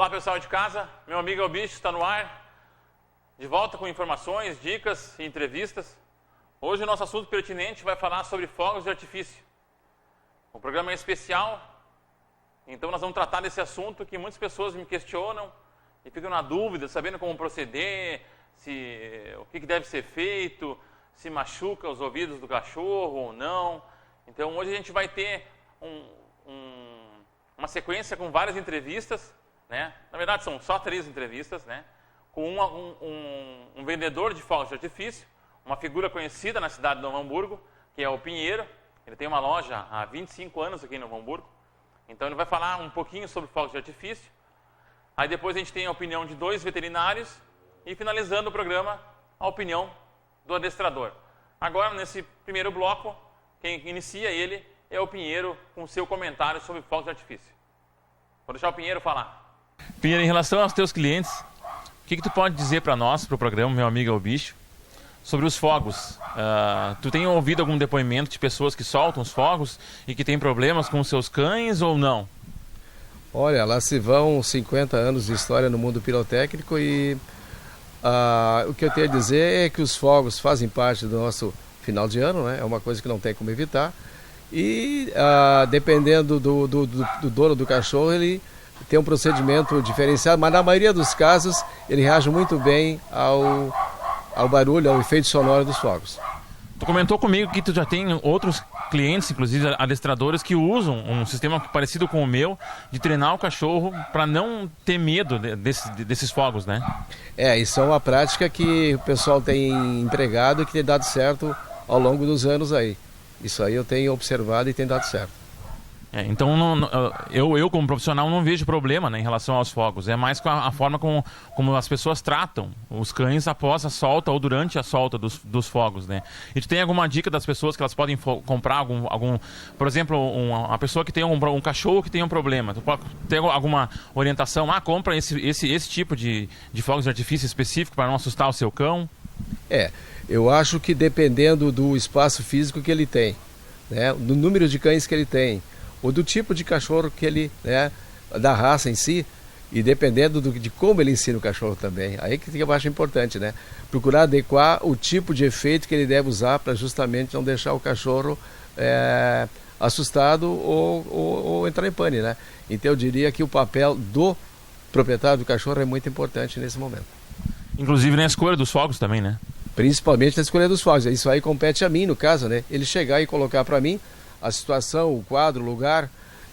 Olá pessoal de casa, meu amigo é o Bicho, está no ar, de volta com informações, dicas e entrevistas. Hoje o nosso assunto pertinente vai falar sobre fogos de artifício. O programa é especial, então nós vamos tratar desse assunto que muitas pessoas me questionam e ficam na dúvida, sabendo como proceder, o que deve ser feito, se machuca os ouvidos do cachorro ou não. Então hoje a gente vai ter uma sequência com várias entrevistas, né? Na verdade são só 3 entrevistas, né? Com um vendedor de fogos de artifício, uma figura conhecida na cidade de Novo Hamburgo, que é o Pinheiro. Ele tem uma loja há 25 anos aqui em Novo Hamburgo. Então ele vai falar um pouquinho sobre fogos de artifício. Aí depois a gente tem a opinião de 2 veterinários e finalizando o programa, a opinião do adestrador. Agora, nesse primeiro bloco, quem inicia ele é o Pinheiro com seu comentário sobre fogos de artifício. Vou deixar o Pinheiro falar. Pinheiro, em relação aos teus clientes, o que tu pode dizer para nós, para o programa Meu Amigo é o Bicho, sobre os fogos? Tu tem ouvido algum depoimento de pessoas que soltam os fogos e que têm problemas com os seus cães ou não? Olha, lá se vão 50 anos de história no mundo pirotécnico e o que eu tenho a dizer é que os fogos fazem parte do nosso final de ano, né? É uma coisa que não tem como evitar. E dependendo do dono do cachorro, ele tem um procedimento diferenciado, mas na maioria dos casos ele reage muito bem ao barulho, ao efeito sonoro dos fogos. Tu comentou comigo que tu já tem outros clientes, inclusive adestradores, que usam um sistema parecido com o meu, de treinar o cachorro para não ter medo desses fogos, né? Isso é uma prática que o pessoal tem empregado e que tem dado certo ao longo dos anos aí. Isso aí eu tenho observado e tem dado certo. Então eu como profissional não vejo problema, né, em relação aos fogos. É mais com a forma como as pessoas tratam os cães após a solta ou durante a solta dos fogos, né? E tu tem alguma dica das pessoas que elas podem comprar algum por exemplo, uma pessoa que tem um cachorro que tem um problema, tu pode ter alguma orientação? Compra esse tipo de fogos de artifício específico para não assustar o seu cão? Eu acho que dependendo do espaço físico que ele tem, né, do número de cães que ele tem, ou do tipo de cachorro que ele, né, da raça em si, e dependendo de como ele ensina o cachorro também. Aí que eu acho importante, né? Procurar adequar o tipo de efeito que ele deve usar para justamente não deixar o cachorro assustado ou entrar em pane, né? Então eu diria que o papel do proprietário do cachorro é muito importante nesse momento. Inclusive na escolha dos fogos também, né? Principalmente na escolha dos fogos. Isso aí compete a mim, no caso, né? Ele chegar e colocar para mim a situação, o quadro, o lugar,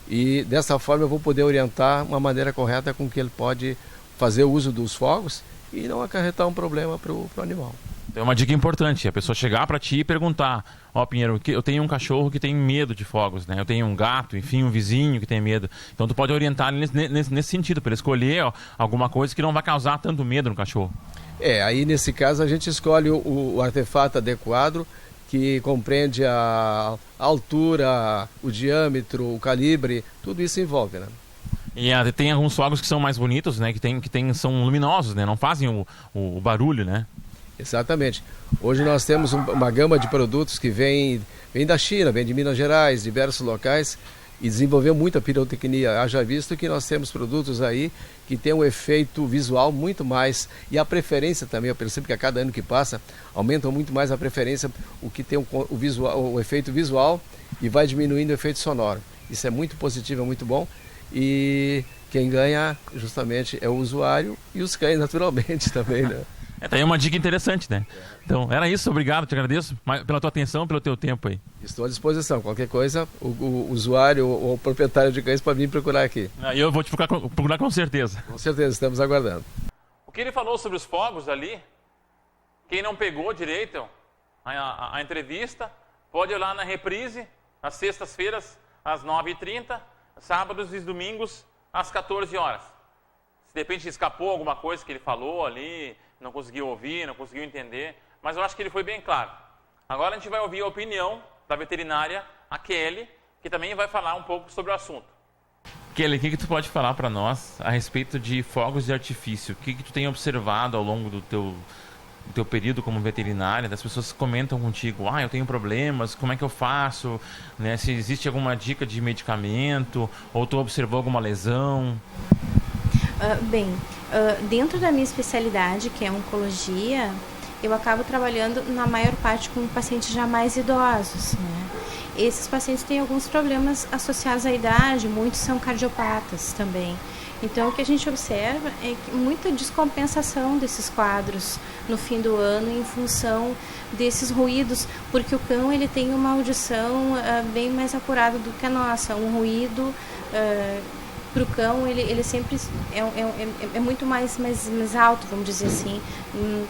e dessa forma eu vou poder orientar uma maneira correta com que ele pode fazer o uso dos fogos e não acarretar um problema para o animal. É uma dica importante, a pessoa chegar para ti e perguntar: Pinheiro, eu tenho um cachorro que tem medo de fogos, né? Eu tenho um gato, enfim, um vizinho que tem medo. Então tu pode orientar ele nesse sentido, para ele escolher alguma coisa que não vai causar tanto medo no cachorro. Aí nesse caso a gente escolhe o artefato adequado, que compreende a altura, o diâmetro, o calibre, tudo isso envolve, né? E tem alguns fogos que são mais bonitos, né? São luminosos, né? Não fazem o barulho, né? Exatamente. Hoje nós temos uma gama de produtos que vem da China, vem de Minas Gerais, diversos locais, e desenvolveu muita pirotecnia. Haja visto que nós temos produtos aí que tem um efeito visual muito mais, e a preferência também, eu percebo que a cada ano que passa aumenta muito mais a preferência, o que tem o efeito visual, e vai diminuindo o efeito sonoro. Isso é muito positivo, é muito bom, e quem ganha justamente é o usuário e os cães naturalmente também, né? Tá aí uma dica interessante, né? Então, era isso, obrigado, te agradeço pela tua atenção, pelo teu tempo aí. Estou à disposição, qualquer coisa, o usuário ou o proprietário de cães pode vir procurar aqui. Eu vou te procurar com certeza. Com certeza, estamos aguardando. O que ele falou sobre os fogos ali, quem não pegou direito a entrevista, pode ir lá na reprise, às sextas-feiras, às 9h30, sábados e domingos, às 14 horas. Se de repente escapou alguma coisa que ele falou ali, não conseguiu ouvir, não conseguiu entender, mas eu acho que ele foi bem claro. Agora a gente vai ouvir a opinião da veterinária, a Kelly, que também vai falar um pouco sobre o assunto. Kelly, o que tu pode falar para nós a respeito de fogos de artifício? O que tu tem observado ao longo do teu período como veterinária? Das pessoas que comentam contigo: eu tenho problemas, como é que eu faço? Né? Se existe alguma dica de medicamento, ou tu observou alguma lesão? Dentro da minha especialidade, que é oncologia, eu acabo trabalhando na maior parte com pacientes já mais idosos, né? Esses pacientes têm alguns problemas associados à idade, muitos são cardiopatas também. Então, o que a gente observa é que muita descompensação desses quadros no fim do ano em função desses ruídos, porque o cão ele tem uma audição bem mais apurada do que a nossa. Um ruído para o cão ele sempre é muito mais alto, vamos dizer assim,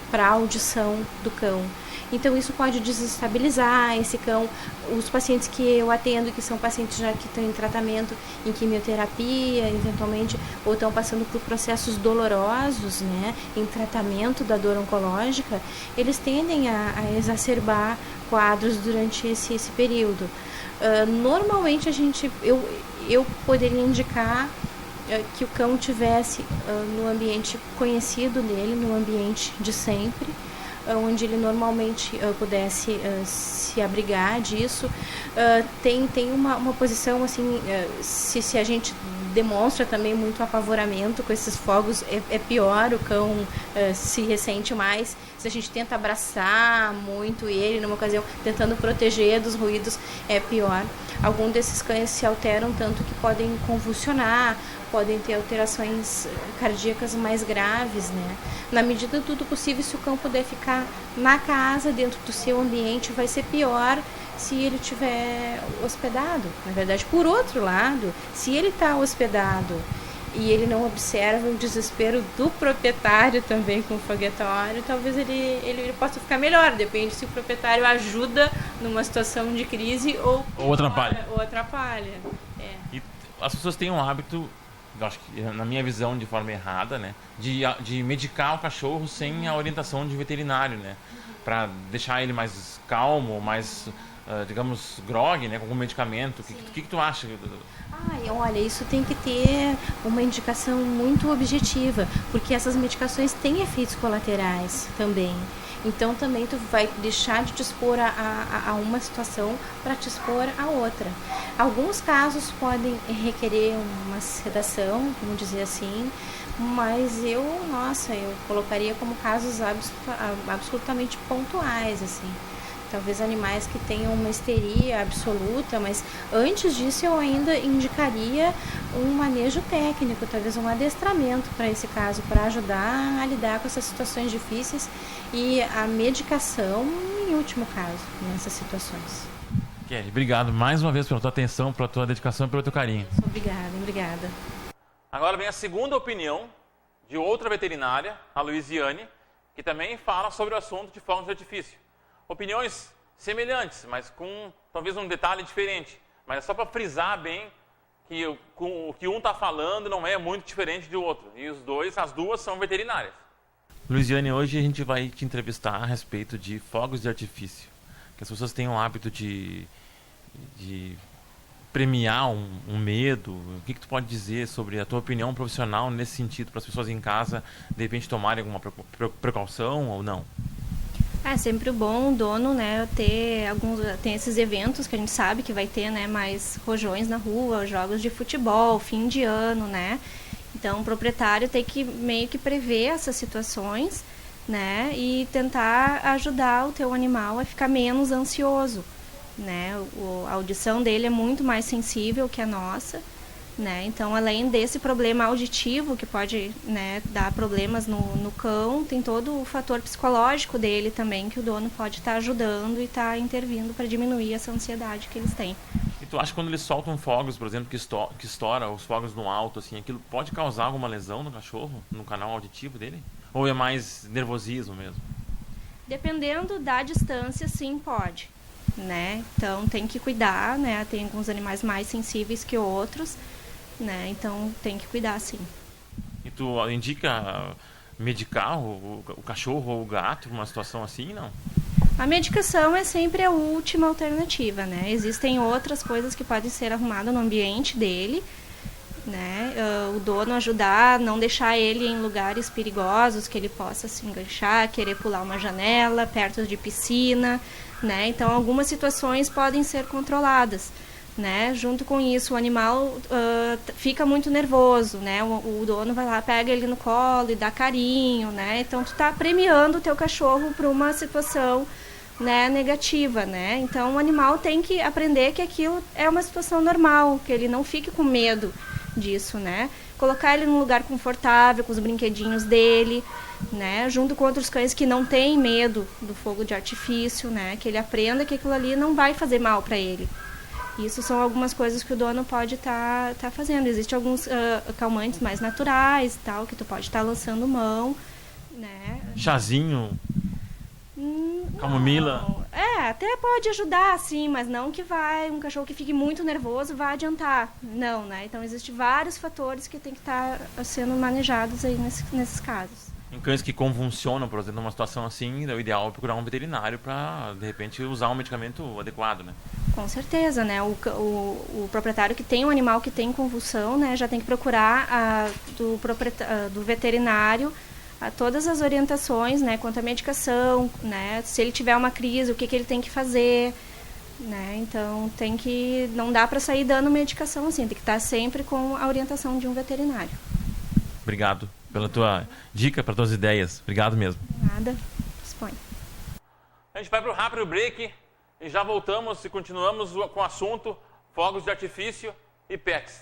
para a audição do cão. Então isso pode desestabilizar esse cão. Os pacientes que eu atendo, que são pacientes já que estão em tratamento, em quimioterapia, eventualmente, ou estão passando por processos dolorosos, né, em tratamento da dor oncológica, eles tendem a exacerbar quadros durante esse período. Normalmente eu poderia indicar que o cão tivesse no ambiente conhecido dele, no ambiente de sempre, onde ele normalmente pudesse se abrigar disso. Tem uma posição assim, se a gente demonstra também muito apavoramento com esses fogos, é pior, o cão se ressente mais. Se a gente tenta abraçar muito ele numa ocasião, tentando proteger dos ruídos, é pior. Alguns desses cães se alteram tanto que podem convulsionar, podem ter alterações cardíacas mais graves, né? Na medida do possível, se o cão puder ficar na casa, dentro do seu ambiente, vai ser pior se ele estiver hospedado. Na verdade, por outro lado, se ele está hospedado e ele não observa o desespero do proprietário também com o foguetório, talvez ele possa ficar melhor. Depende se o proprietário ajuda numa situação de crise ou atrapalha. Ou atrapalha. E as pessoas têm um hábito, eu acho que na minha visão de forma errada, né, de medicar o cachorro sem a orientação de veterinário, né, para deixar ele mais calmo, mais, digamos, grog, né, com algum medicamento. O que tu acha? Olha, isso tem que ter uma indicação muito objetiva, porque essas medicações têm efeitos colaterais também. Então também tu vai deixar de te expor a uma situação para te expor a outra. Alguns casos podem requerer uma sedação, vamos dizer assim, mas eu colocaria como casos absolutamente pontuais, assim. Talvez animais que tenham uma histeria absoluta, mas antes disso eu ainda indicaria um manejo técnico, talvez um adestramento para esse caso, para ajudar a lidar com essas situações difíceis, e a medicação em último caso, nessas situações. Kelly, obrigado mais uma vez pela tua atenção, pela tua dedicação e pelo teu carinho. Obrigada. Agora vem a segunda opinião de outra veterinária, a Luiziane, que também fala sobre o assunto de fogos de artifício. Opiniões semelhantes, mas com talvez um detalhe diferente. Mas é só para frisar bem que o que um está falando não é muito diferente do outro. E as duas são veterinárias. Luiziane, hoje a gente vai te entrevistar a respeito de fogos de artifício. Que as pessoas têm o hábito de premiar um medo. O que tu pode dizer sobre a tua opinião profissional nesse sentido, para as pessoas em casa, de repente, tomarem alguma precaução ou não? É sempre bom o dono, né, tem esses eventos que a gente sabe que vai ter, né, mais rojões na rua, jogos de futebol, fim de ano, né? Então o proprietário tem que meio que prever essas situações, né, e tentar ajudar o teu animal a ficar menos ansioso, né? A audição dele é muito mais sensível que a nossa, né? Então, além desse problema auditivo que pode, né, dar problemas no cão, tem todo o fator psicológico dele também, que o dono pode estar ajudando e estar intervindo para diminuir essa ansiedade que eles têm. E tu acha que quando eles soltam fogos, por exemplo, que estoura os fogos no alto, assim, aquilo pode causar alguma lesão no cachorro, no canal auditivo dele? Ou é mais nervosismo mesmo? Dependendo da distância, sim, pode, né? Então, tem que cuidar, né? Tem alguns animais mais sensíveis que outros, né? Então tem que cuidar, sim. E tu indica medicar o cachorro ou o gato numa situação assim, não? A medicação é sempre a última alternativa, né? Existem outras coisas que podem ser arrumadas no ambiente dele, né? O dono ajudar, não deixar ele em lugares perigosos que ele possa se enganchar, querer pular uma janela, perto de piscina, né? Então algumas situações podem ser controladas, né? Junto com isso, o animal fica muito nervoso, né? O dono vai lá, pega ele no colo e dá carinho, né? Então, tu tá premiando o teu cachorro para uma situação, né, negativa, né? Então, o animal tem que aprender que aquilo é uma situação normal, que ele não fique com medo disso, né? Colocar ele num lugar confortável, com os brinquedinhos dele, né? Junto com outros cães que não têm medo do fogo de artifício, né? Que ele aprenda que aquilo ali não vai fazer mal para ele. Isso são algumas coisas que o dono pode tá fazendo. Existem alguns calmantes mais naturais, tal, que tu pode estar lançando mão, né? Chazinho, camomila. Não. Até pode ajudar, sim, mas não que um cachorro que fique muito nervoso vai adiantar. Não, né? Então, existem vários fatores que tem que estar sendo manejados aí nesses casos. Em cães que convulsionam, por exemplo, numa situação assim, o ideal é procurar um veterinário para, de repente, usar um medicamento adequado, né? Com certeza, né? O proprietário que tem um animal que tem convulsão, né, já tem que procurar do veterinário todas as orientações, né, quanto à medicação, né, se ele tiver uma crise, o que ele tem que fazer, né? Então não dá para sair dando medicação assim, tem que estar sempre com a orientação de um veterinário. Obrigado pela tua dica, pelas tuas ideias. Obrigado mesmo. Nada, dispõe. A gente vai para o rápido break e já voltamos e continuamos com o assunto fogos de artifício e pets.